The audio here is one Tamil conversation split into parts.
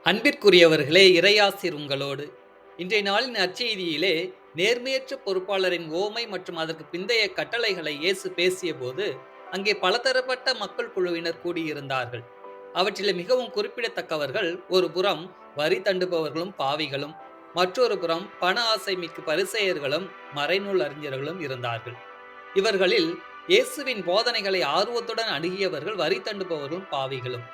அன்பிற்குரியவர்களே, இறையாசிர் உங்களோடு. இன்றைய நாளின் நற்செய்தியிலே நேர்மையற்ற பொறுப்பாளரின் ஓமை மற்றும் அதற்கு பிந்தைய கட்டளைகளை இயேசு பேசியபோது, அங்கே பலதரப்பட்ட மக்கள் குழுவினர் கூடியிருந்தார்கள். அவற்றிலே மிகவும் குறிப்பிடத்தக்கவர்கள், ஒரு புறம் வரி தண்டுபவர்களும் பாவிகளும், மற்றொரு புறம் பண ஆசை மிக்க பரிசேயர்களும் மறைநூல் அறிஞர்களும் இருந்தார்கள். இவர்களில் இயேசுவின் போதனைகளை ஆர்வத்துடன் அணுகியவர்கள் வரி தண்டுபவர்களும் பாவிகளும்.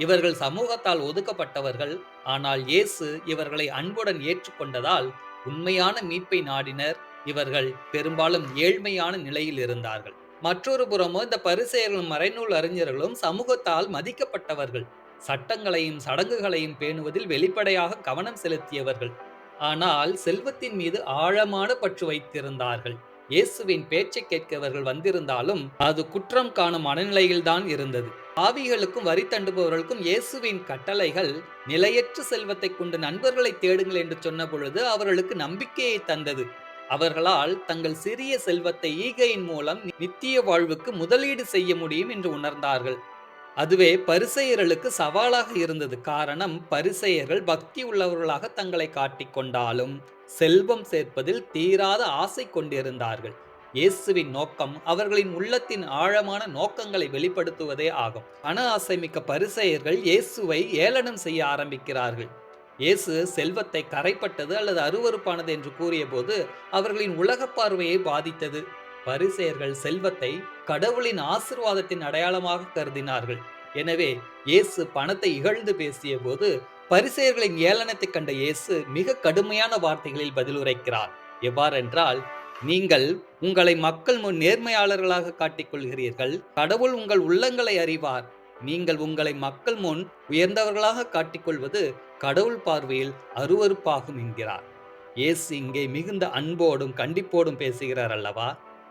இவர்கள் சமூகத்தால் ஒதுக்கப்பட்டவர்கள். ஆனால் இயேசு இவர்களை அன்புடன் ஏற்றுக்கொண்டதால் உண்மையான மீட்பை நாடினர். இவர்கள் பெரும்பாலும் ஏழ்மையான நிலையில் இருந்தார்கள். மற்றொரு புறமோ இந்த பரிசேயர்களும் மறைநூல் அறிஞர்களும் சமூகத்தால் மதிக்கப்பட்டவர்கள். சட்டங்களையும் சடங்குகளையும் பேணுவதில் வெளிப்படையாக கவனம் செலுத்தியவர்கள். ஆனால் செல்வத்தின் மீது ஆழமான பற்று வைத்திருந்தார்கள். இயேசுவின் பேச்சை கேட்க இவர்கள் வந்திருந்தாலும் அது குற்றம் காணும் மனநிலையில்தான் இருந்தது. பாவிகளுக்கும் வரி தண்டுபவர்களுக்கும் இயேசுவின் கட்டளைகள் நிலையற்ற செல்வத்தை கொண்டு நண்பர்களை தேடுங்கள் என்று சொன்ன பொழுது அவர்களுக்கு நம்பிக்கையை தந்தது. அவர்களால் தங்கள் சிறிய செல்வத்தை ஈகையின் மூலம் நித்திய வாழ்வுக்கு முதலீடு செய்ய முடியும் என்று உணர்ந்தார்கள். அதுவே பரிசேயர்களுக்கு சவாலாக இருந்தது. காரணம், பரிசேயர்கள் பக்தி உள்ளவர்களாக தங்களை காட்டிக்கொண்டாலும் செல்வம் சேர்ப்பதில் தீராத ஆசை கொண்டிருந்தார்கள். இயேசுவின் நோக்கம் அவர்களின் உள்ளத்தின் ஆழமான நோக்கங்களை வெளிப்படுத்துவதே ஆகும். பண ஆசை மிக்க பரிசேயர்கள் இயேசுவை ஏளனம் செய்ய ஆரம்பிக்கிறார்கள். இயேசு செல்வத்தை கரைப்பட்டது அல்லது அருவருப்பானது என்று கூறியபோது அவர்களின் உலக பார்வையை பாதித்தது. பரிசேயர்கள் செல்வத்தை கடவுளின் ஆசீர்வாதத்தின் அடையாளமாக கருதினார்கள். எனவே இயேசு பணத்தை இகழ்ந்து பேசிய போது பரிசேயர்களின் ஏளனத்தை கண்ட இயேசு மிக கடுமையான வார்த்தைகளில் பதிலுரைக்கிறார். எவ்வாறென்றால், நீங்கள் உங்களை மக்கள் முன் நேர்மையாளர்களாக காட்டிக்கொள்கிறீர்கள். கடவுள் உங்கள் உள்ளங்களை அறிவார். நீங்கள் உங்களை மக்கள் முன் உயர்ந்தவர்களாக காட்டிக்கொள்வது கடவுள் பார்வையில் அருவருப்பாகும் என்கிறார். இயேசு இங்கே மிகுந்த அன்போடும் கண்டிப்போடும் பேசுகிறார் அல்லவா?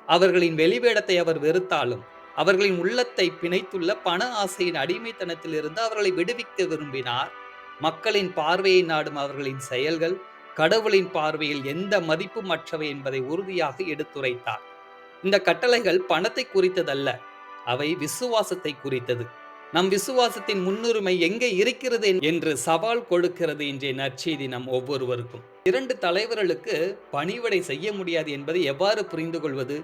அவர்களின் வெளிவேடத்தை அவர் வெறுத்தாலும் அவர்களின் உள்ளத்தை பிணைத்துள்ள பண ஆசையின் அடிமைத்தனத்திலிருந்து அவர்களை விடுவிக்க விரும்பினார். மக்களின் பார்வையை நாடும் அவர்களின் செயல்கள் கடவுளின் பார்வையில் எந்த மதிப்பும் மற்றவை என்பதை உறுதியாக எடுத்துரைத்தார். இந்த கட்டளைகள் பணத்தை குறித்ததல்ல, அவை விசுவாசத்தை குறித்தது. நம் விசுவாசத்தின் முன்னுரிமை எங்கே இருக்கிறது என்று சவால் கொடுக்கிறது இன்றைய நற்செய்தி நம் ஒவ்வொருவருக்கும். 2 தலைவர்களுக்கு பணிவிடை செய்ய முடியாது என்பதை எவ்வாறு புரிந்து கொள்வது?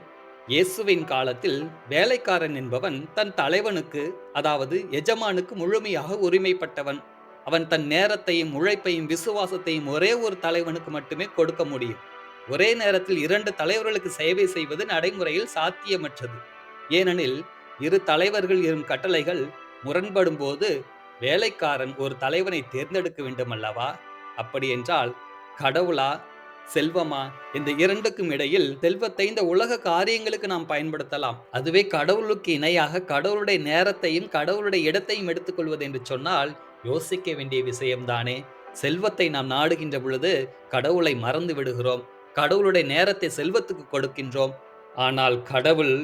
இயேசுவின் காலத்தில் வேலைக்காரன் என்பவன் தன் தலைவனுக்கு, அதாவது எஜமானுக்கு முழுமையாக உரிமைப்பட்டவன். அவன் தன் நேரத்தையும் உழைப்பையும் விசுவாசத்தையும் ஒரே ஒரு தலைவனுக்கு மட்டுமே கொடுக்க முடியும். ஒரே நேரத்தில் 2 தலைவர்களுக்கு சேவை செய்வது நடைமுறையில் சாத்தியமற்றது. ஏனெனில் 2 தலைவர்கள் இரும் கட்டளைகள் முரண்படும் போது வேலைக்காரன் ஒரு தலைவனை தேர்ந்தெடுக்க வேண்டும் அல்லவா? அப்படியென்றால் கடவுளா செல்வமா? இந்த 2க்கும் இடையில் செல்வத்தை இந்த உலக காரியங்களுக்கு நாம் பயன்படுத்தலாம். அதுவே கடவுளுக்கு இணையாக கடவுளுடைய நேரத்தையும் கடவுளுடைய இடத்தையும் எடுத்துக்கொள்வது என்று சொன்னால் யோசிக்க வேண்டிய விஷயம்தானே. செல்வத்தை நாம் நாடுகின்ற பொழுது கடவுளை மறந்து விடுகிறோம். கடவுளுடைய நேரத்தை செல்வத்துக்கு கொடுக்கின்றோம். ஆனால் கடவுள்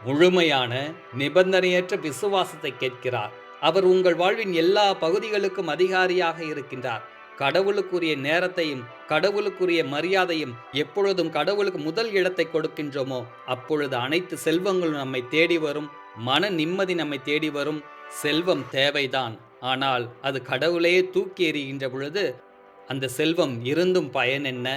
முழுமையான நிபந்தனையற்ற விசுவாசத்தை கேட்கிறார். அவர் உங்கள் வாழ்வின் எல்லா பகுதிகளுக்கும் அதிகாரியாக இருக்கின்றார். கடவுளுக்குரிய நேரத்தையும் கடவுளுக்குரிய மரியாதையும் எப்பொழுதும் கடவுளுக்கு முதல் இடத்தை கொடுக்கின்றோமோ அப்பொழுது அனைத்து செல்வங்களும் நம்மை தேடி வரும். மன நிம்மதி நம்மை தேடி வரும். செல்வம் தேவைதான், ஆனால் அது கடவுளையே தூக்கி எறிகின்ற பொழுது அந்த செல்வம் இருந்தும் பயன் என்ன?